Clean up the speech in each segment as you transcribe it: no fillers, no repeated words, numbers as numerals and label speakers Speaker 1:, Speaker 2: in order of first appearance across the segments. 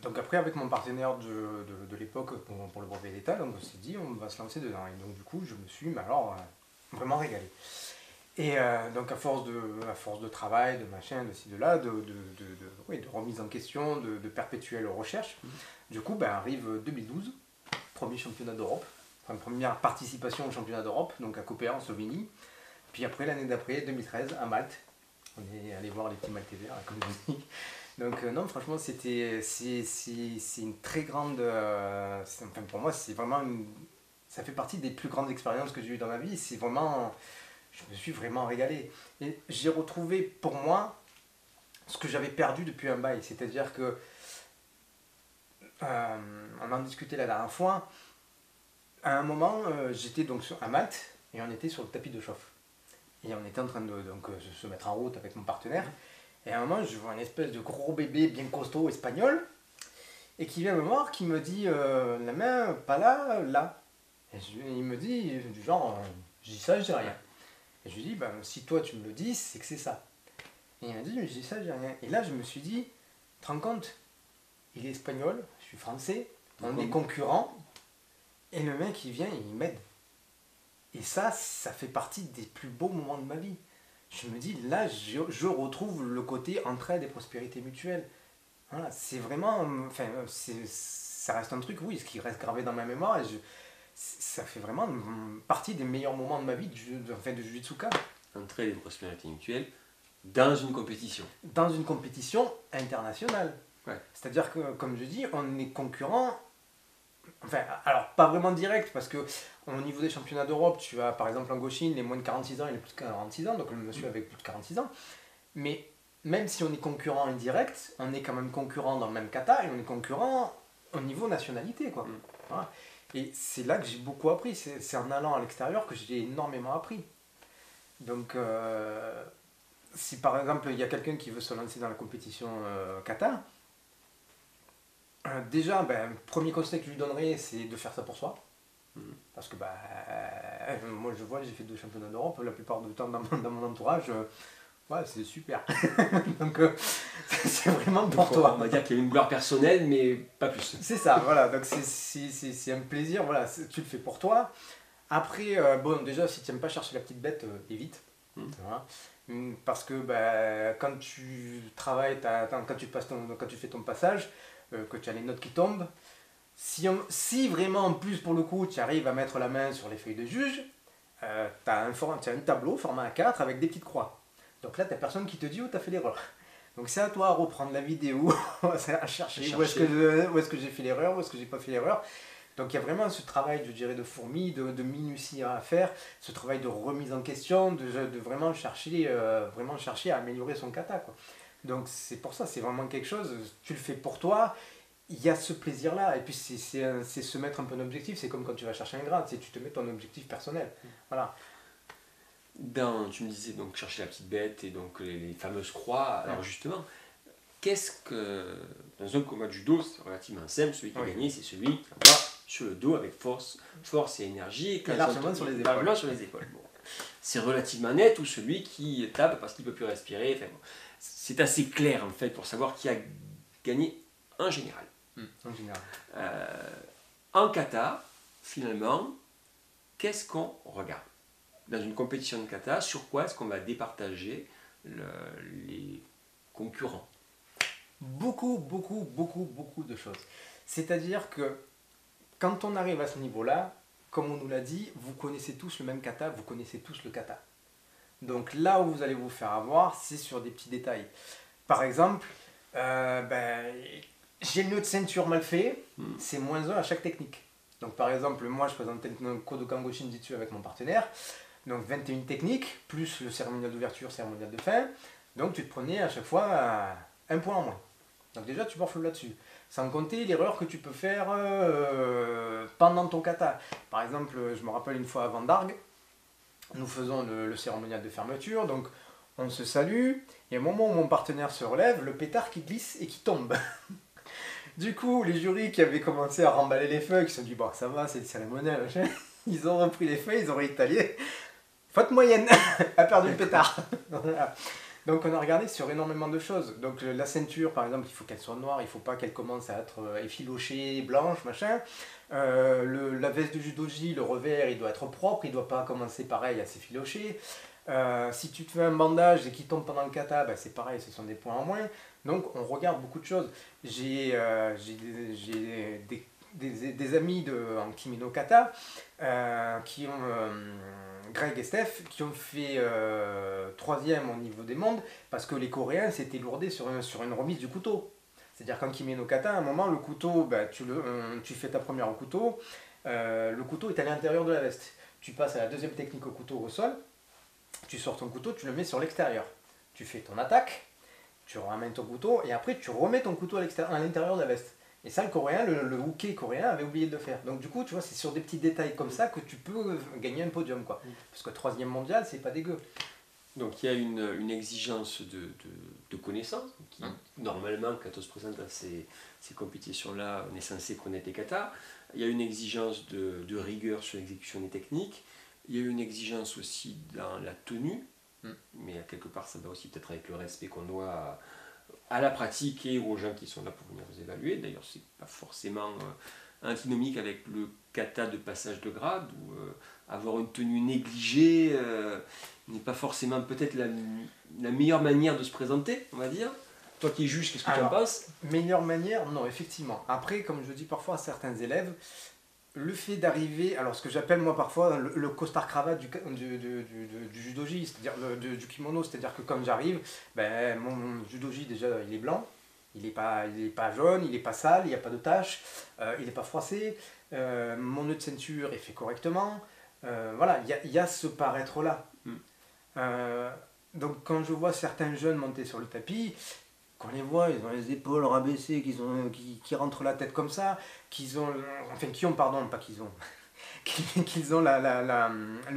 Speaker 1: Donc après, avec mon partenaire de l'époque pour le brevet d'État, donc on s'est dit on va se lancer dedans. Et donc du coup, je me suis mais alors, vraiment régalé. Et donc à force de travail, de machin, de ci, de là, oui, de remise en question, de perpétuelle recherche, du coup ben, arrive 2012, premier championnat d'Europe, enfin première participation au championnat d'Europe, donc à Koper en Slovénie. Puis après, l'année d'après, 2013, à Malte, on est allé voir les petits Maltesers, comme je dis. Donc non, franchement, c'est une très grande... enfin, pour moi, c'est vraiment ça fait partie des plus grandes expériences que j'ai eues dans ma vie. C'est vraiment... Je me suis vraiment régalé. Et j'ai retrouvé, pour moi, ce que j'avais perdu depuis un bail. C'est-à-dire que... on en discutait la dernière fois. À un moment, j'étais donc à Malte et on était sur le tapis de chauffe. Et on était en train de donc, se mettre en route avec mon partenaire. Et à un moment, je vois une espèce de gros bébé bien costaud espagnol et qui vient me voir, qui me dit la main, pas là, là. Et il me dit du genre, je dis ça, je dis rien. Et je lui dis, ben, si toi tu me le dis, c'est que c'est ça. Et il m'a dit, je dis ça, je dis rien. Et là, je me suis dit, tu te rends compte, il est espagnol, je suis français, on est concurrents, et le mec, il vient et il m'aide. Et ça fait partie des plus beaux moments de ma vie. Je me dis, là, je retrouve le côté entraide et prospérité mutuelle. Voilà, c'est vraiment... Enfin, ça reste un truc, oui, ce qui reste gravé dans ma mémoire. Et ça fait vraiment partie des meilleurs moments de ma vie de Jiu-Jitsuka.
Speaker 2: Entraide et prospérité mutuelle dans une compétition.
Speaker 1: Dans une compétition internationale.
Speaker 2: Ouais.
Speaker 1: C'est-à-dire que, comme je dis, on est concurrents. Enfin, alors pas vraiment direct, parce que au niveau des championnats d'Europe, tu as par exemple en Gauchine, les moins de 46 ans et les plus de 46 ans, donc le monsieur avec plus de 46 ans. Mais même si on est concurrent indirect, on est quand même concurrent dans le même kata et on est concurrent au niveau nationalité, quoi. Voilà. Et c'est là que j'ai beaucoup appris, c'est en allant à l'extérieur que j'ai énormément appris. Donc, si par exemple il y a quelqu'un qui veut se lancer dans la compétition kata, déjà, ben, premier conseil que je lui donnerais, c'est de faire ça pour soi. Parce que bah, moi je vois, j'ai fait 2 championnats d'Europe, la plupart du temps dans mon entourage, ouais, c'est super. Donc c'est vraiment pour toi.
Speaker 2: On va dire qu'il y a une gloire personnelle, mais pas plus.
Speaker 1: C'est ça, voilà, donc c'est un plaisir, voilà, tu le fais pour toi. Après, bon, déjà, si tu n'aimes pas chercher la petite bête, évite. Voilà. Parce que bah, quand tu travailles, quand tu fais ton passage, que tu as les notes qui tombent, si vraiment en plus pour le coup tu arrives à mettre la main sur les feuilles de juge, tu as un tableau format A4 avec des petites croix. Donc là tu n'as personne qui te dit où tu as fait l'erreur. Donc c'est à toi à reprendre la vidéo, à chercher où est-ce que j'ai fait l'erreur, où est-ce que j'ai pas fait l'erreur. Donc il y a vraiment ce travail, je dirais, de fourmi, de minutie à faire, ce travail de remise en question, de vraiment chercher à améliorer son kata, quoi. Donc c'est pour ça, c'est vraiment quelque chose, tu le fais pour toi, il y a ce plaisir-là, et puis c'est se mettre un peu un objectif, c'est comme quand tu vas chercher un grade, c'est tu te mets ton objectif personnel. Voilà.
Speaker 2: Tu me disais donc chercher la petite bête et donc les fameuses croix. Alors justement, qu'est-ce que dans un combat de judo, c'est relativement simple, celui qui a gagné, c'est celui qui va sur le dos avec force et énergie,
Speaker 1: et largement sur les épaules.
Speaker 2: Sur les épaules. Bon. C'est relativement net, ou celui qui tape parce qu'il ne peut plus respirer. Enfin, bon. C'est assez clair en fait pour savoir qui a gagné en général.
Speaker 1: En général.
Speaker 2: En kata, finalement, qu'est-ce qu'on regarde dans une compétition de kata? Sur quoi est-ce qu'on va départager les concurrents?
Speaker 1: Beaucoup de choses. C'est-à-dire que quand on arrive à ce niveau-là, comme on nous l'a dit, vous connaissez tous le même kata, vous connaissez tous le kata. Donc là où vous allez vous faire avoir, c'est sur des petits détails. Par exemple, j'ai le nœud de ceinture mal fait, c'est -1 à chaque technique. Donc par exemple, moi je présente un Kodokan Go Shinjitsu avec mon partenaire, donc 21 techniques, plus le cérémonial d'ouverture, cérémonial de fin, donc tu te prenais à chaque fois un point en moins. Donc déjà tu morfles là-dessus. Sans compter l'erreur que tu peux faire pendant ton kata. Par exemple, je me rappelle une fois avant Dargue, nous faisons le cérémonial de fermeture, donc on se salue, et au moment où mon partenaire se relève, le pétard qui glisse et qui tombe. Du coup, les jurys qui avaient commencé à remballer les feuilles, qui se sont dit, bon, ça va, c'est le cérémonial, ils ont repris les feuilles, ils ont réétalé. Faute moyenne, a perdu le pétard. Voilà. Donc on a regardé sur énormément de choses. Donc la ceinture, par exemple, il faut qu'elle soit noire, il ne faut pas qu'elle commence à être effilochée, blanche, machin. La veste de judoji, le revers, il doit être propre, il ne doit pas commencer pareil à s'effilocher. Si tu te fais un bandage et qu'il tombe pendant le kata, ben c'est pareil, ce sont des points en moins. Donc on regarde beaucoup de choses. J'ai des amis en kimono kata qui ont Greg et Steph qui ont fait 3e au niveau des mondes parce que les Coréens s'étaient lourdés sur une remise du couteau. C'est-à-dire qu'en kimono kata, à un moment, le couteau, ben, tu fais ta première au couteau, le couteau est à l'intérieur de la veste. Tu passes à la deuxième technique au couteau au sol, tu sors ton couteau, tu le mets sur l'extérieur. Tu fais ton attaque, tu ramènes ton couteau et après tu remets ton couteau à l'intérieur de la veste. Et ça, le coréen, le hooké coréen avait oublié de le faire. Donc du coup, tu vois, c'est sur des petits détails comme ça que tu peux gagner un podium, quoi. Parce que 3e mondial, c'est pas dégueu.
Speaker 2: Donc il y a une exigence de connaissance qui, normalement, quand on se présente à ces compétitions-là, on est censé connaître les katas. Il y a une exigence de rigueur sur l'exécution des techniques. Il y a une exigence aussi dans la tenue, mais quelque part ça va aussi peut-être avec le respect qu'on doit à la pratique et aux gens qui sont là pour venir vous évaluer. D'ailleurs, c'est pas forcément antinomique avec le kata de passage de grade, où avoir une tenue négligée n'est pas forcément peut-être la meilleure manière de se présenter, on va dire. Toi qui juges, qu'est-ce que tu en penses?
Speaker 1: Meilleure manière, non, effectivement. Après, comme je dis parfois à certains élèves, le fait d'arriver, alors ce que j'appelle moi parfois le costard-cravate du judoji, c'est-à-dire du kimono, c'est-à-dire que quand j'arrive, ben, mon judoji déjà il est blanc, il n'est pas jaune, il n'est pas sale, il n'y a pas de taches, il n'est pas froissé, mon nœud de ceinture est fait correctement, voilà, il y a ce paraître-là. Donc quand je vois certains jeunes monter sur le tapis, qu'on les voit, ils ont les épaules rabaissées, qui rentrent la tête comme ça, qu'ils ont le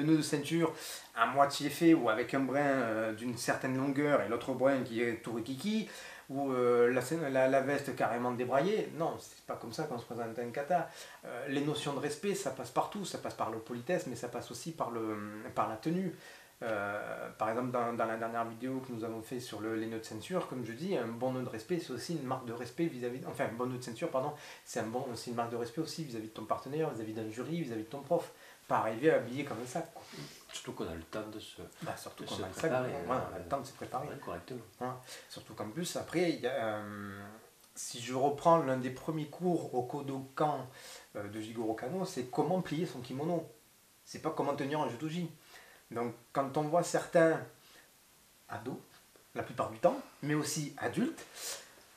Speaker 1: nœud de ceinture à moitié fait ou avec un brin d'une certaine longueur et l'autre brin qui est tout rikiki, ou la veste carrément débraillée. Non, c'est pas comme ça qu'on se présente à un kata. Les notions de respect, ça passe partout, ça passe par la politesse, mais ça passe aussi par la tenue. Par exemple, dans la dernière vidéo que nous avons fait sur les nœuds de ceinture, comme je dis, un bon nœud de respect, c'est aussi une marque de respect vis-à-vis. Enfin, un bon nœud de ceinture, pardon, c'est une marque de respect aussi vis-à-vis de ton partenaire, vis-à-vis d'un jury, vis-à-vis de ton prof. Pas arriver à habiller comme un sac, quoi.
Speaker 2: Surtout qu'on a le temps de se
Speaker 1: surtout
Speaker 2: de
Speaker 1: qu'on
Speaker 2: se
Speaker 1: a le sac,
Speaker 2: préparer,
Speaker 1: on a le temps de se préparer.
Speaker 2: Correctement.
Speaker 1: Voilà. Surtout qu'en plus, après, si je reprends l'un des premiers cours au Kodokan de Jigoro Kano, c'est comment plier son kimono. C'est pas comment tenir un judoji. Donc quand on voit certains ados, la plupart du temps, mais aussi adultes,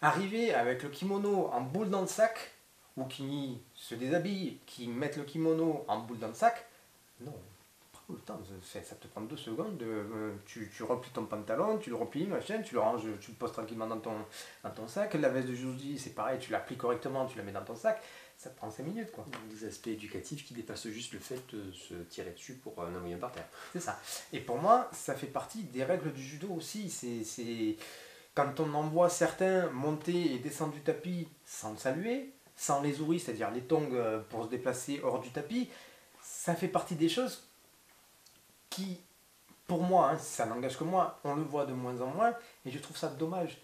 Speaker 1: arriver avec le kimono en boule dans le sac, ou qui se déshabillent, qui mettent le kimono en boule dans le sac, non, prends le temps, ça te prend 2 secondes, tu replies ton pantalon, tu le replies, machin, tu le ranges, tu le poses tranquillement dans ton sac, la veste de judoji, c'est pareil, tu la plies correctement, tu la mets dans ton sac, ça te prend 5 minutes, quoi.
Speaker 2: Des aspects éducatifs qui dépassent juste le fait de se tirer dessus pour un envoyer par terre.
Speaker 1: C'est ça. Et pour moi, ça fait partie des règles du judo aussi. C'est quand on en voit certains monter et descendre du tapis sans le saluer, sans les ouris, c'est-à-dire les tongs pour se déplacer hors du tapis, ça fait partie des choses qui, pour moi, ça n'engage que moi, on le voit de moins en moins, et je trouve ça dommage.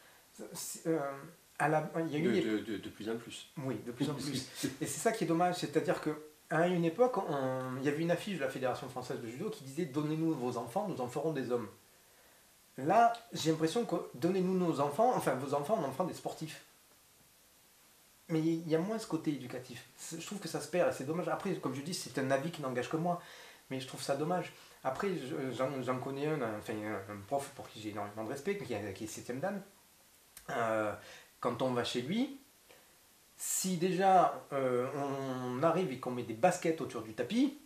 Speaker 1: Il y a eu
Speaker 2: de plus en plus.
Speaker 1: Oui, de plus en plus. Et c'est ça qui est dommage, c'est-à-dire qu'à une époque, il y avait une affiche de la Fédération française de judo qui disait « Donnez-nous vos enfants, nous en ferons des hommes ». Là, j'ai l'impression que « Donnez-nous nos enfants, enfin vos enfants, on en fera des sportifs ». Mais il y a moins ce côté éducatif. Je trouve que ça se perd, et c'est dommage. Après, comme je dis, c'est un avis qui n'engage que moi, mais je trouve ça dommage. Après, j'en connais un prof pour qui j'ai énormément de respect, qui est 7e dan. Quand on va chez lui, si déjà on arrive et qu'on met des baskets autour du tapis,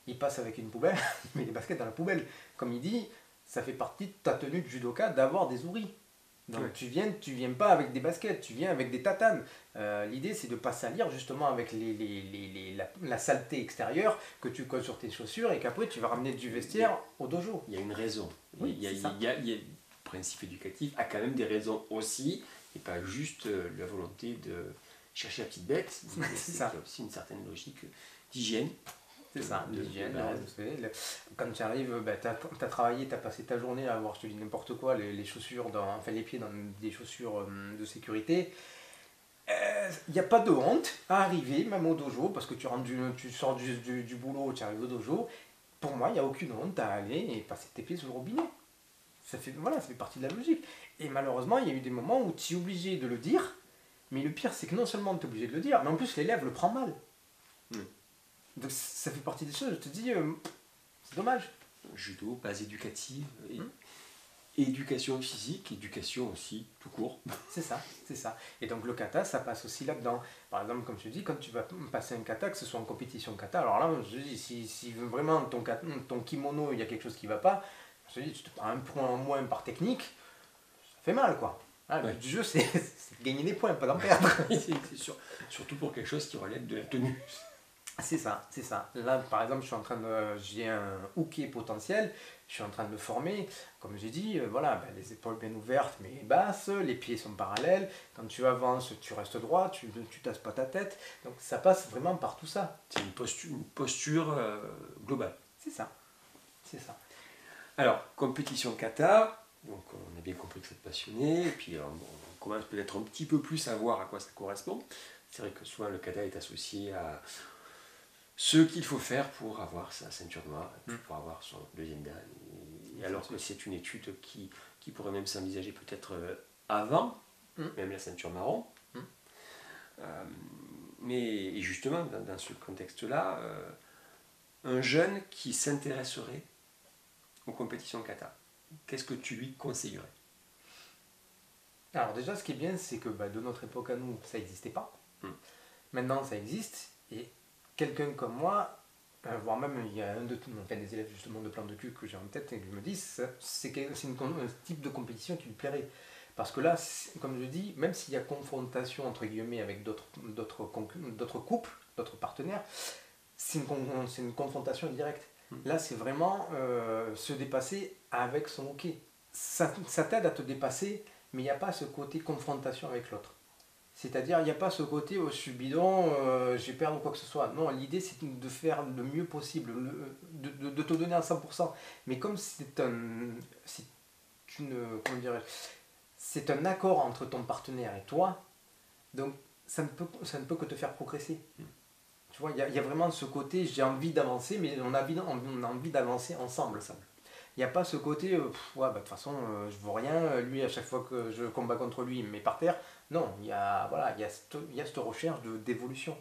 Speaker 1: il passe avec une poubelle, il met les baskets dans la poubelle. Comme il dit, ça fait partie de ta tenue de judoka d'avoir des ouris. Donc tu viens pas avec des baskets, tu viens avec des tatanes. L'idée c'est de ne pas salir justement avec la saleté extérieure que tu colles sur tes chaussures et qu'après tu vas ramener du vestiaire au dojo.
Speaker 2: Il y a une raison.
Speaker 1: Oui,
Speaker 2: le principe éducatif a quand même des raisons aussi, et pas juste la volonté de chercher la petite bête.
Speaker 1: C'est ça.
Speaker 2: Il y a aussi une certaine logique d'hygiène.
Speaker 1: C'est ça, l'hygiène.
Speaker 2: base.
Speaker 1: Quand tu arrives, tu as travaillé, tu as passé ta journée à avoir, je te dis n'importe quoi, les chaussures, enfin les pieds dans des chaussures de sécurité. Il n'y a pas de honte à arriver, même au dojo, parce que tu sors du boulot, tu arrives au dojo. Pour moi, il n'y a aucune honte à aller et passer tes pieds sous le robinet. Voilà, ça fait partie de la logique. Et malheureusement, il y a eu des moments où tu es obligé de le dire, mais le pire, c'est que non seulement tu es obligé de le dire, mais en plus, l'élève le prend mal.
Speaker 2: Mm.
Speaker 1: Donc ça fait partie des choses, je te dis, c'est dommage.
Speaker 2: Judo, base éducative,
Speaker 1: Mm.
Speaker 2: éducation physique, éducation aussi, tout court.
Speaker 1: C'est ça, c'est ça. Et donc le kata, ça passe aussi là-dedans. Par exemple, comme je te dis, quand tu vas passer un kata, que ce soit en compétition kata, alors là, je te dis, si vraiment ton kimono, il y a quelque chose qui ne va pas, je te dis, tu te prends un point en moins par technique, ça fait mal, quoi. Ah, le
Speaker 2: Ouais.
Speaker 1: but du jeu, c'est de gagner des points, pas d'en perdre.
Speaker 2: C'est sûr. Surtout pour quelque chose qui relève de la tenue.
Speaker 1: C'est ça, c'est ça. Là, par exemple, j'ai un hooké potentiel, je suis en train de le former. Comme j'ai dit, voilà, les épaules bien ouvertes mais basses, les pieds sont parallèles. Quand tu avances, tu restes droit, tu tasses pas ta tête. Donc ça passe vraiment par tout ça.
Speaker 2: C'est une posture globale.
Speaker 1: C'est ça, c'est ça.
Speaker 2: Alors, compétition kata, donc on a bien compris que c'est passionné, et puis on commence peut-être un petit peu plus à voir à quoi ça correspond. C'est vrai que souvent le kata est associé à ce qu'il faut faire pour avoir sa ceinture noire, et puis pour avoir son deuxième dan. Et alors que c'est une étude qui pourrait même s'envisager peut-être avant, même la ceinture marron. Mais justement, dans ce contexte-là, un jeune qui s'intéresserait aux compétitions kata, qu'est-ce que tu lui conseillerais?
Speaker 1: Alors déjà, ce qui est bien, c'est que de notre époque à nous, ça n'existait pas. Maintenant, ça existe. Et quelqu'un comme moi, voire même il y a des élèves justement de plan de cul que j'ai en tête et qui me disent, c'est un type de compétition qui lui plairait. Parce que là, comme je dis, même s'il y a confrontation entre guillemets avec d'autres couples, d'autres partenaires, c'est une confrontation directe. Là, c'est vraiment se dépasser avec son hockey. Ça t'aide à te dépasser, mais il n'y a pas ce côté confrontation avec l'autre. C'est-à-dire, il n'y a pas ce côté je suis bidon, je vais perdre quoi que ce soit. Non, l'idée c'est de faire le mieux possible, de te donner à 100%. Mais comme c'est un accord entre ton partenaire et toi, donc ça ne peut que te faire progresser. Tu vois, il y a vraiment ce côté, j'ai envie d'avancer, mais on a envie d'avancer ensemble. Il n'y a pas ce côté, de toute façon, je ne vaux rien, lui, à chaque fois que je combats contre lui, il me met par terre. Non, il y a cette recherche d'évolution.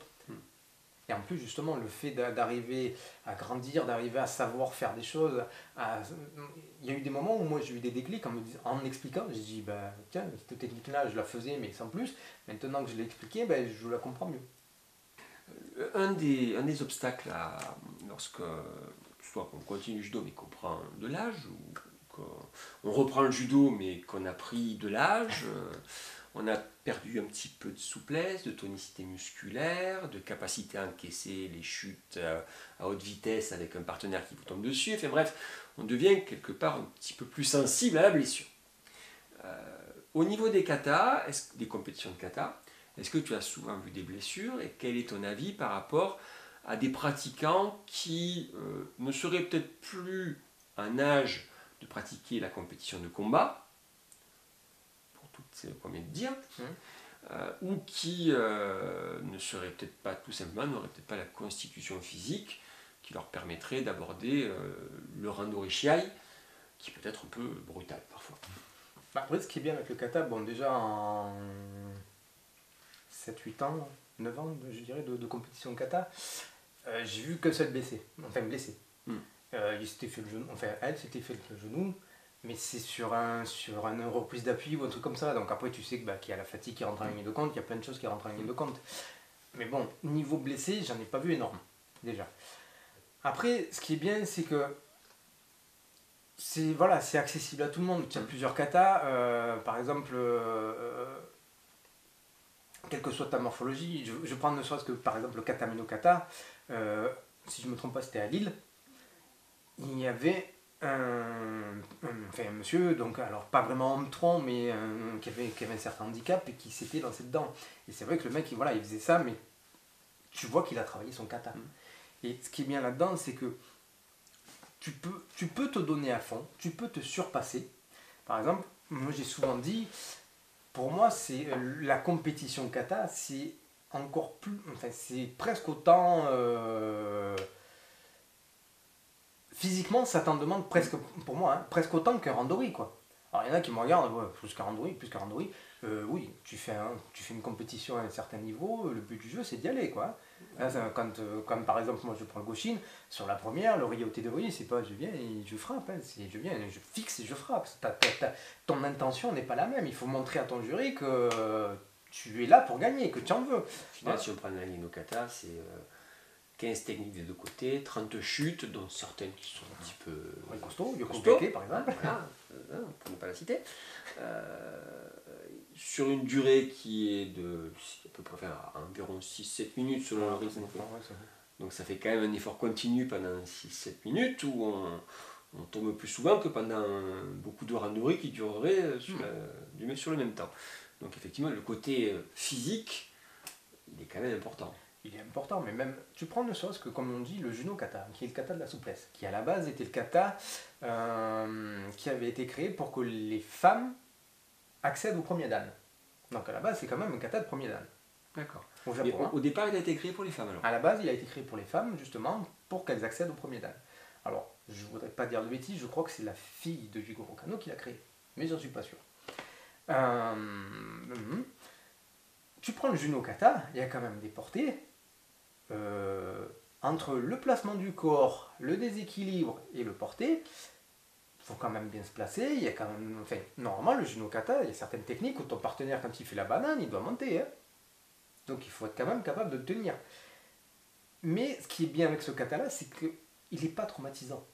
Speaker 1: Et en plus, justement, le fait d'arriver à grandir, d'arriver à savoir faire des choses, il y a eu des moments où moi j'ai eu des déclics en expliquant, j'ai dit, tiens, cette technique-là, je la faisais, mais sans plus. Maintenant que je l'ai expliqué, je la comprends mieux.
Speaker 2: Un des obstacles lorsque soit qu'on continue le judo mais qu'on prend de l'âge, ou qu'on reprend le judo mais qu'on a pris de l'âge, on a perdu un petit peu de souplesse, de tonicité musculaire, de capacité à encaisser les chutes à haute vitesse avec un partenaire qui vous tombe dessus. Enfin bref, on devient quelque part un petit peu plus sensible à la blessure. Au niveau des katas, des compétitions de kata, est-ce que tu as souvent vu des blessures et quel est ton avis par rapport à des pratiquants qui ne seraient peut-être plus en âge de pratiquer la compétition de combat, pour toutes ces qu'on vient de dire, ou qui ne seraient peut-être pas tout simplement, n'auraient peut-être pas la constitution physique qui leur permettrait d'aborder le rando rishiai, qui peut être un peu brutal parfois.
Speaker 1: Après, ce qui est bien avec le kata, déjà en 7-8 ans, 9 ans, je dirais, de compétition de kata, j'ai vu que seul blessé. Il s'était fait le genou, elle s'était fait le genou, mais c'est sur un reprise d'appui ou un truc comme ça. Donc après, tu sais qu'il y a la fatigue qui rentre en ligne de compte, il y a plein de choses qui rentrent en ligne de compte. Mais bon, niveau blessé, j'en ai pas vu énorme, déjà. Après, ce qui est bien, c'est que c'est accessible à tout le monde. Tu as plusieurs katas, par exemple, quelle que soit ta morphologie, je prends ne serait-ce que par exemple le kata Mino Kata, si je ne me trompe pas, c'était à Lille. Il y avait un monsieur, donc alors pas vraiment homme-tronc, mais qui avait un certain handicap et qui s'était lancé dedans. Et c'est vrai que le mec, il faisait ça, mais tu vois qu'il a travaillé son kata. Et ce qui est bien là-dedans, c'est que tu peux te donner à fond, tu peux te surpasser. Par exemple, moi j'ai souvent dit, pour moi, c'est la compétition kata, c'est encore plus, enfin, c'est presque autant physiquement, ça t'en demande presque, pour moi, hein, presque autant qu'un randori, quoi. Alors il y en a qui me regardent, ouais, plus qu'un randori. Oui, tu fais une compétition à un certain niveau, le but du jeu c'est d'y aller, quoi. Là, comme par exemple, moi je prends le Goshin, sur la première, le Ryote de Ori, c'est pas je viens et je frappe, hein, c'est je viens, je fixe et je frappe. Ton intention n'est pas la même, il faut montrer à ton jury que tu es là pour gagner, que tu en veux.
Speaker 2: Au final, si on prend la no kata, c'est 15 techniques des deux côtés, 30 chutes, dont certaines qui sont un petit peu
Speaker 1: Costaud,
Speaker 2: costauds,
Speaker 1: par exemple.
Speaker 2: voilà, pour ne pas la citer. Sur une durée qui est de à peu près environ 6-7 minutes selon le rythme. Donc ça fait quand même un effort continu pendant 6-7 minutes où on tombe plus souvent que pendant beaucoup de randonnées qui dureraient sur le même temps. Donc effectivement, le côté physique, il est quand même important.
Speaker 1: Il est important, mais même, tu prends ne serait-ce que, comme on dit, le Juno Kata, qui est le kata de la souplesse, qui à la base était le kata qui avait été créé pour que les femmes accèdent au premier dan. Donc à la base, c'est quand même un kata de premier dan.
Speaker 2: D'accord.
Speaker 1: Au Japon, hein.
Speaker 2: Au départ, il a été créé pour les femmes alors.
Speaker 1: À la base, il a été créé pour les femmes, justement, pour qu'elles accèdent au premier dan. Alors, je voudrais pas dire de bêtises, je crois que c'est la fille de Jigoro Kano qui l'a créé, mais j'en suis pas sûr. Tu prends le Juno Kata, il y a quand même des portées. Entre le placement du corps, le déséquilibre et le porté, il faut quand même bien se placer. Il y a quand même, enfin, normalement, le Juno Kata, il y a certaines techniques où ton partenaire, quand il fait la banane, il doit monter. Hein. Donc il faut être quand même capable de le tenir. Mais ce qui est bien avec ce kata-là, c'est qu'il n'est pas traumatisant.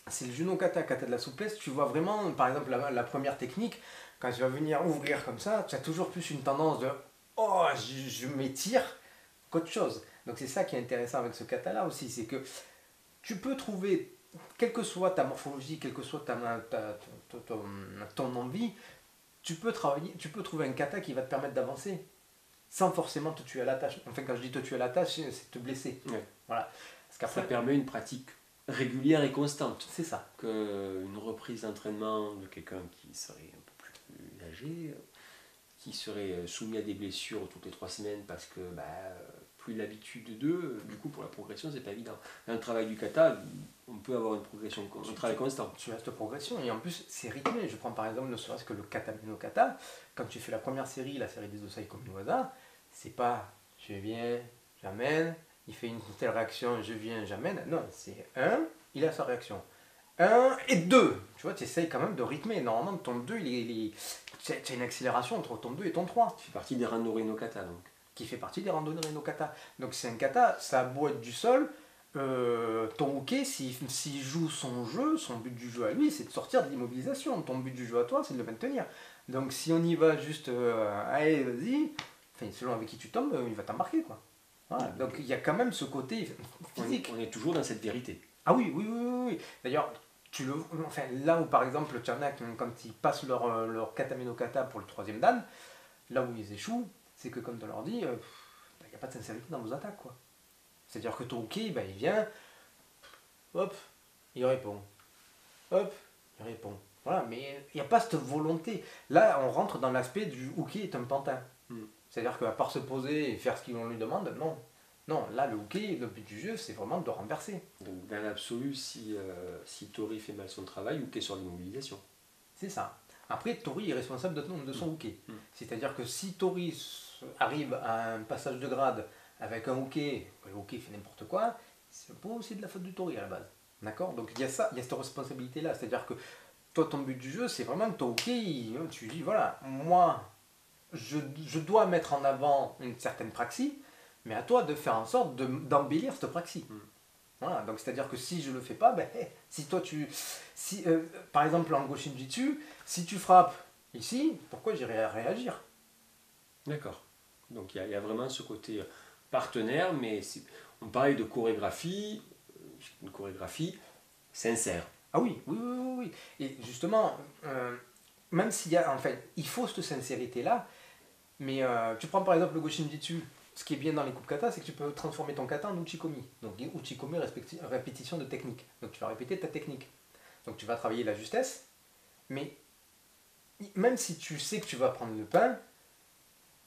Speaker 1: C'est le Juno Kata, kata de la souplesse. Tu vois vraiment, par exemple, la première technique, quand tu vas venir ouvrir comme ça, tu as toujours plus une tendance de oh, je m'étire qu'autre chose. Donc c'est ça qui est intéressant avec ce kata-là aussi, c'est que tu peux trouver, quelle que soit ta morphologie, quelle que soit ton envie, tu peux trouver un kata qui va te permettre d'avancer sans forcément te tuer à la tâche. Enfin, quand je dis te tuer à la tâche, c'est te blesser.
Speaker 2: Ouais.
Speaker 1: Voilà. Parce qu'après,
Speaker 2: ça permet une pratique régulière et constante.
Speaker 1: C'est ça.
Speaker 2: Qu'une reprise d'entraînement de quelqu'un qui serait un peu plus âgé, qui serait soumis à des blessures toutes les 3 semaines parce que plus l'habitude d'eux, du coup pour la progression c'est pas évident. Dans le travail du kata, on peut avoir une progression, un travail constant.
Speaker 1: Tu restes progression et en plus c'est rythmé. Je prends par exemple ne serait-ce que le kata no kata, quand tu fais la première série, la série des Osai Komiwaza, c'est pas je viens, j'amène, il fait une telle réaction, je viens, j'amène. Non, c'est 1, il a sa réaction. 1 et 2. Tu vois, tu essayes quand même de rythmer. Normalement, ton 2, tu as une accélération entre ton 2 et ton 3.
Speaker 2: Tu fais partie des randori no kata donc.
Speaker 1: Qui fait partie des randonnées no kata. Donc c'est un kata, ça a beau être du sol, ton uke, s'il joue son jeu, son but du jeu à lui, c'est de sortir de l'immobilisation. Ton but du jeu à toi, c'est de le maintenir. Donc si on y va juste, allez, vas-y, enfin, selon avec qui tu tombes, il va t'embarquer, quoi. Voilà. Donc il y a quand même ce côté physique.
Speaker 2: On est toujours dans cette vérité.
Speaker 1: Ah oui. D'ailleurs, là où par exemple, tu en as quand ils passent leur katame no kata pour le 3e dan, là où ils échouent, c'est que comme tu leur dis, il n'y a pas de sincérité dans vos attaques, quoi. C'est-à-dire que ton uke, il vient, hop, il répond. Hop, il répond. Voilà, mais il n'y a pas cette volonté. Là, on rentre dans l'aspect du uke est un pantin. C'est-à-dire qu'à part se poser et faire ce qu'on lui demande, non. Non, là, le uke, le but du jeu, c'est vraiment de renverser.
Speaker 2: Donc, dans l'absolu, si Tori fait mal son travail, uke sur l'immobilisation.
Speaker 1: C'est ça. Après, Tori est responsable de son uke. C'est-à-dire que si Tori arrive à un passage de grade avec un uke, le uke fait n'importe quoi, c'est pas aussi de la faute du Tori à la base. D'accord? Donc il y a ça, il y a cette responsabilité-là. C'est-à-dire que toi, ton but du jeu, c'est vraiment que ton uke, tu dis, voilà, moi, je dois mettre en avant une certaine praxis, mais à toi de faire en sorte d'embellir cette praxis. Voilà, donc c'est-à-dire que si je le fais pas, si toi par exemple en Goshin Jitsu, si tu frappes ici, pourquoi j'irais réagir?
Speaker 2: D'accord. Donc il y a vraiment ce côté partenaire, mais on parlait de chorégraphie, une chorégraphie sincère.
Speaker 1: Ah oui. Et justement, même s'il y a, en fait, il faut cette sincérité-là, mais tu prends par exemple le Goshin Jitsu, ce qui est bien dans les coupes kata, c'est que tu peux transformer ton kata en uchikomi. Donc uchikomi, répétition de technique. Donc tu vas répéter ta technique. Donc tu vas travailler la justesse, mais même si tu sais que tu vas prendre le pain,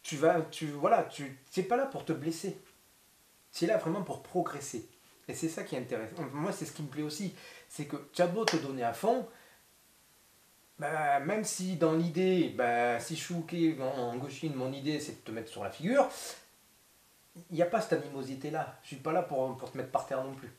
Speaker 1: tu n'es pas là pour te blesser. Tu es là vraiment pour progresser. Et c'est ça qui est intéressant. Moi, c'est ce qui me plaît aussi. C'est que tu as beau te donner à fond, bah, même si dans l'idée, bah, si je suis hooké en Goshin, mon idée c'est de te mettre sur la figure, il n'y a pas cette animosité-là. Je suis pas là pour te mettre par terre non plus.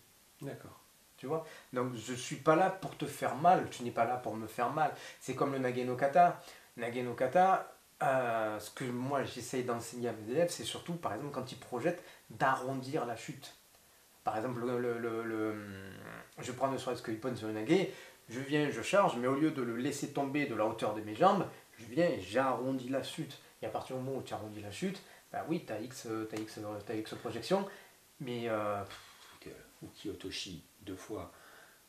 Speaker 2: D'accord.
Speaker 1: Tu vois. Donc je suis pas là pour te faire mal, tu n'es pas là pour me faire mal. C'est comme le Nage no Kata. Nage no Kata, ce que moi j'essaye d'enseigner à mes élèves, c'est surtout par exemple quand ils projettent d'arrondir la chute. Par exemple, je prends ne serait-ce que Ippon sur le Nage, je viens, je charge, mais au lieu de le laisser tomber de la hauteur de mes jambes, je viens et j'arrondis la chute. Et à partir du moment où tu arrondis la chute, bah oui, tu as X projection, mais
Speaker 2: Uki Otoshi 2 fois,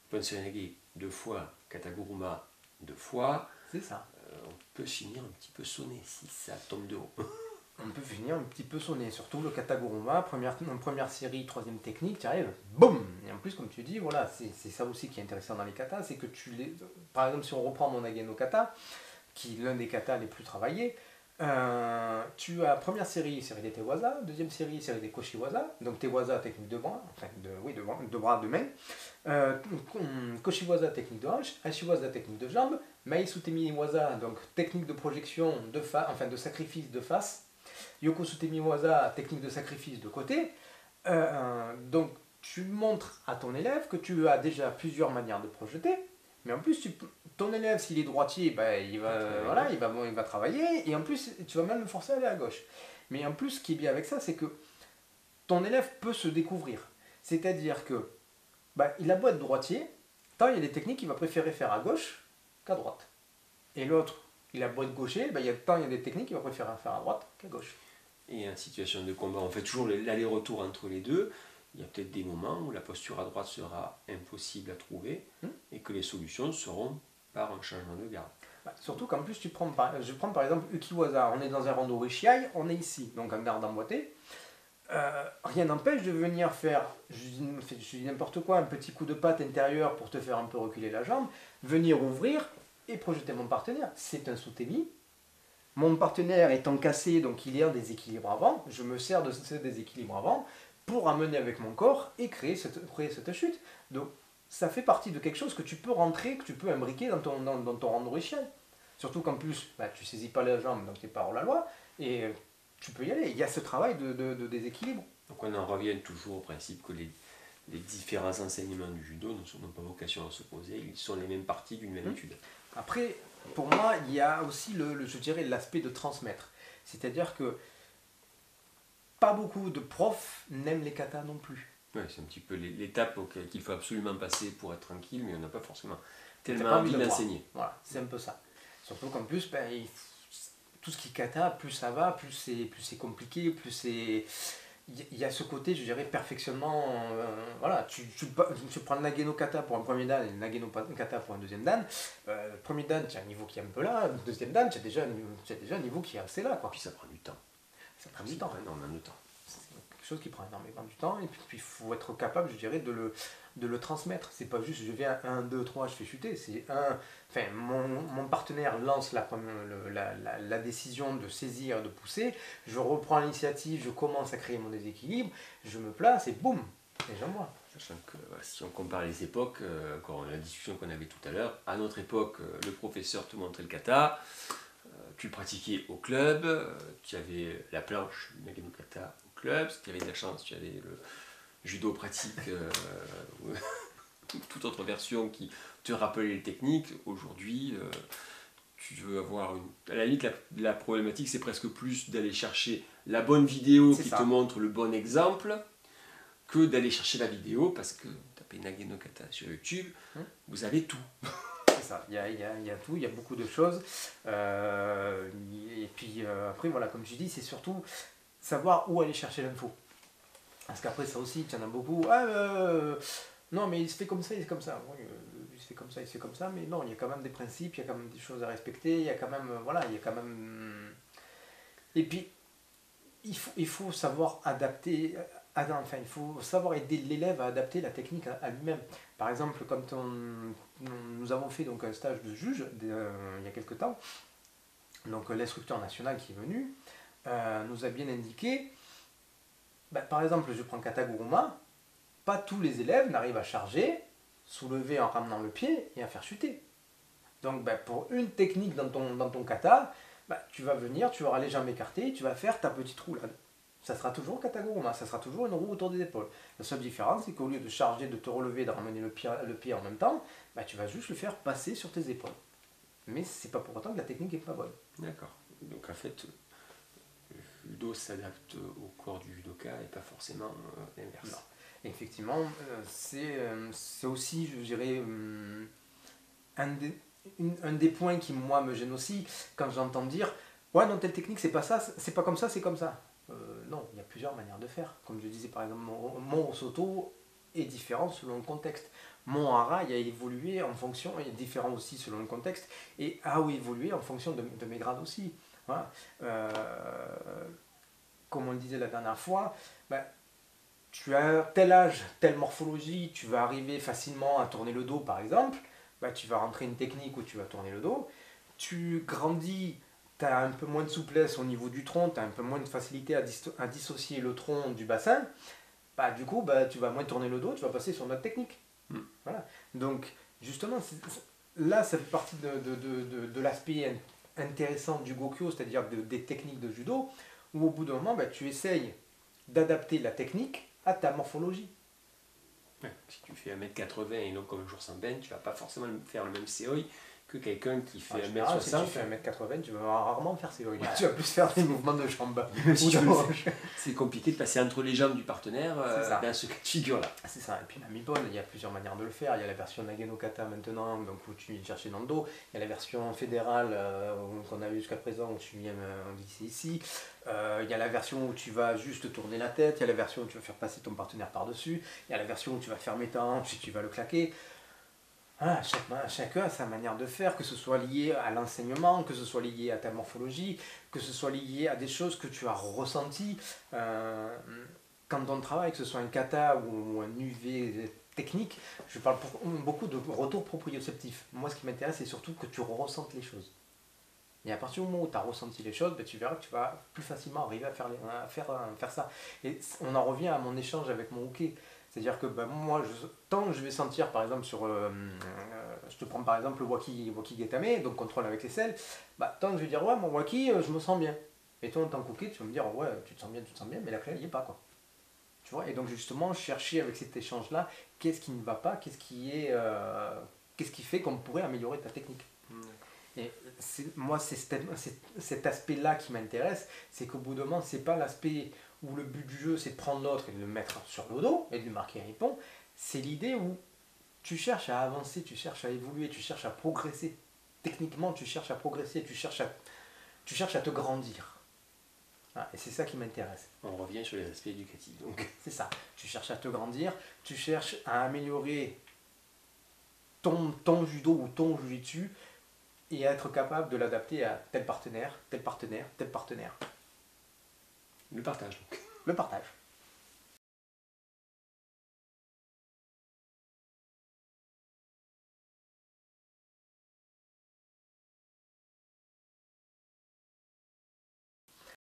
Speaker 2: Ponsenage 2 fois, Kataguruma 2 fois.
Speaker 1: C'est ça.
Speaker 2: On peut finir un petit peu sonné si ça tombe de haut.
Speaker 1: On peut finir un petit peu sonné, surtout le Kataguruma, première série, troisième technique, tu arrives, boum. Et en plus, comme tu dis, voilà, c'est ça aussi qui est intéressant dans les katas, c'est que par exemple, si on reprend mon Nage no Kata, qui est l'un des katas les plus travaillés, tu as première série des Tewaza, deuxième série des Koshiwaza, donc Tewaza technique de bras, enfin de bras, de main, Koshiwaza technique de hanche, Hashiwaza technique de jambe, Maisutemi Waza donc technique de projection de sacrifice de face, Yokosutemi Waza technique de sacrifice de côté. Donc tu montres à ton élève que tu as déjà plusieurs manières de projeter, mais en plus ton élève s'il est droitier, bah, il va travailler, et en plus tu vas même le forcer à aller à gauche. Mais en plus ce qui est bien avec ça, c'est que ton élève peut se découvrir. C'est-à-dire que bah, il a beau être droitier, tant il y a des techniques qu'il va préférer faire à gauche qu'à droite. Et l'autre, il a beau être gaucher, bah, il y a des techniques qu'il va préférer faire à droite qu'à gauche.
Speaker 2: Et en situation de combat, on fait toujours l'aller-retour entre les deux. Il y a peut-être des moments où la posture à droite sera impossible à trouver et que les solutions seront par un changement de garde.
Speaker 1: Bah, surtout qu'en plus, je prends par exemple Ukiwaza, on est dans un rando Rishiai, on est ici, donc en garde emboîtée. Rien n'empêche de venir faire, je dis n'importe quoi, un petit coup de patte intérieur pour te faire un peu reculer la jambe, venir ouvrir et projeter mon partenaire. C'est un soutemi. Mon partenaire étant cassé, donc il y a un déséquilibre avant, je me sers de ce déséquilibre avant pour amener avec mon corps et créer cette chute. Donc ça fait partie de quelque chose que tu peux rentrer, que tu peux imbriquer dans ton rando Rishiai. Surtout qu'en plus, bah, tu saisis pas la jambe, donc tu n'es pas hors la loi, et tu peux y aller. Il y a ce travail de déséquilibre.
Speaker 2: Donc on en revient toujours au principe que les différents enseignements du judo n'ont pas vocation à s'opposer, ils sont les mêmes parties d'une même étude.
Speaker 1: Après, pour moi, il y a aussi je dirais l'aspect de transmettre. C'est-à-dire que pas beaucoup de profs n'aiment les katas non plus.
Speaker 2: Ouais, c'est un petit peu l'étape qu'il faut absolument passer pour être tranquille, mais on n'a pas forcément tellement envie d'enseigner.
Speaker 1: Voilà, c'est un peu ça. Surtout qu'en plus, tout ce qui est kata, plus ça va, plus c'est compliqué, plus c'est... Il y a ce côté, je dirais, perfectionnement. Voilà, tu prends le Nage no Kata pour un premier dan et le Nage no Kata pour un deuxième dan. Premier dan, tu as un niveau qui est un peu là. Le deuxième dan, tu as déjà un niveau qui est assez là. Quoi.
Speaker 2: Puis ça prend du temps.
Speaker 1: Ça prend du temps.
Speaker 2: Énormément de temps.
Speaker 1: C'est quelque chose qui prend énormément du temps. Et puis il faut être capable, je dirais, de le transmettre. C'est pas juste je viens 1, 2, 3, je fais chuter. C'est mon partenaire lance la décision de saisir, de pousser. Je reprends l'initiative, je commence à créer mon déséquilibre. Je me place et boum, et j'envoie.
Speaker 2: Sachant que si on compare les époques, encore la discussion qu'on avait tout à l'heure, à notre époque, le professeur te montrait le kata, tu le pratiquais au club, tu avais la planche du Nage no Kata au club, si tu avais de la chance, tu avais le judo pratique, toute autre version qui te rappelait les techniques. Aujourd'hui, tu veux avoir à la limite, la problématique, c'est presque plus d'aller chercher la bonne vidéo qui te montre le bon exemple, que d'aller chercher la vidéo, parce que tapez Nage no Kata sur YouTube, vous avez tout.
Speaker 1: C'est ça, il y a tout, il y a beaucoup de choses. Et puis après, voilà, comme je dis, c'est surtout savoir où aller chercher l'info. Parce qu'après, ça aussi, tu en as beaucoup. Non, mais il se fait comme ça, il se fait comme ça. Oui, il se fait comme ça, il se fait comme ça, mais non, il y a quand même des principes, il y a quand même des choses à respecter, il y a quand même. Voilà, il y a quand même. Et puis, il faut savoir adapter, enfin, il faut savoir aider l'élève à adapter la technique à lui-même. Par exemple, quand nous avons fait donc un stage de juge il y a quelque temps, donc l'instructeur national qui est venu nous a bien indiqué, par exemple, je prends Kataguruma, pas tous les élèves n'arrivent à charger, soulever en ramenant le pied et à faire chuter. Donc pour une technique dans ton kata, tu vas venir, tu auras les jambes écartées, tu vas faire ta petite roulade. Ça sera toujours Kataguruma, ça sera toujours une roue autour des épaules. La seule différence, c'est qu'au lieu de charger, de te relever, de ramener le pied en même temps, tu vas juste le faire passer sur tes épaules. Mais c'est pas pour autant que la technique est pas bonne.
Speaker 2: D'accord. Donc en fait, le judo s'adapte au corps du judoka et pas forcément l'inverse.
Speaker 1: Non. Effectivement, c'est aussi, je dirais, un des points qui, moi, me gêne aussi, quand j'entends dire « Ouais, non, telle technique, c'est pas ça, c'est pas comme ça, c'est comme ça. » Non, il y a plusieurs manières de faire. Comme je disais, par exemple, mon Osoto est différent selon le contexte. Mon hara, il a évolué en fonction, il est différent aussi selon le contexte, et a évolué en fonction de mes grades aussi. Voilà. Comme on le disait la dernière fois, tu as tel âge, telle morphologie, tu vas arriver facilement à tourner le dos par exemple, tu vas rentrer une technique où tu vas tourner le dos. Tu grandis, tu as un peu moins de souplesse au niveau du tronc, tu as un peu moins de facilité à dissocier le tronc du bassin. Du coup, tu vas moins tourner le dos, tu vas passer sur notre technique. Voilà. Donc, justement, là, ça fait partie de l'aspect intéressant du Gokyo, c'est-à-dire des techniques de judo, où au bout d'un moment, tu essayes d'adapter la technique à ta morphologie.
Speaker 2: Ouais, si tu fais 1m80 et non comme un jour sans ben, tu vas pas forcément faire le même seoi que quelqu'un qui fait 1m60.
Speaker 1: Si tu fais 1m80, tu vas rarement faire seoi. Ouais. Tu vas plus faire des mouvements de jambes.
Speaker 2: C'est compliqué de passer entre les jambes du partenaire dans ce cas de figure-là.
Speaker 1: C'est ça. Et puis la Nippon, il y a plusieurs manières de le faire. Il y a la version Nageno Kata maintenant, donc où tu viens chercher dans le dos. Il y a la version fédérale qu'on a eu jusqu'à présent, où tu viens glisser ici. Il y a la version où tu vas juste tourner la tête. Il y a la version où tu vas faire passer ton partenaire par-dessus. Il y a la version où tu vas fermer ta hanche et tu vas le claquer. Chacun a sa manière de faire, que ce soit lié à l'enseignement, que ce soit lié à ta morphologie, que ce soit lié à des choses que tu as ressenties quand on travaille, que ce soit un kata ou un UV technique. Je parle beaucoup de retour proprioceptif. Moi, ce qui m'intéresse, c'est surtout que tu ressentes les choses. Et à partir du moment où tu as ressenti les choses, tu verras que tu vas plus facilement arriver à faire ça. Et on en revient à mon échange avec mon hockey. C'est-à-dire que moi, tant que je vais sentir, par exemple, je te prends par exemple le waki getame, donc contrôle avec l'aisselle, tant que je vais dire, ouais, mon waki, je me sens bien. Et toi, en tant que tu vas me dire, ouais, tu te sens bien, mais la clé, elle n'y est pas, quoi. Tu vois. Et donc, justement, chercher avec cet échange-là, qu'est-ce qui ne va pas, qu'est-ce qui fait qu'on pourrait améliorer ta technique. Et moi, c'est cet aspect-là qui m'intéresse, c'est qu'au bout d'un moment, c'est pas l'aspect où le but du jeu c'est de prendre l'autre et de le mettre sur le dos et de lui marquer un hippon, c'est l'idée où tu cherches à avancer, tu cherches à évoluer, tu cherches à progresser. Techniquement, tu cherches à progresser, tu cherches à te grandir. Et c'est ça qui m'intéresse.
Speaker 2: On revient sur les aspects éducatifs. Donc.
Speaker 1: C'est ça. Tu cherches à te grandir, tu cherches à améliorer ton judo ou ton jujitsu et à être capable de l'adapter à tel partenaire, tel partenaire, tel partenaire.
Speaker 2: Le partage donc.
Speaker 1: Le partage.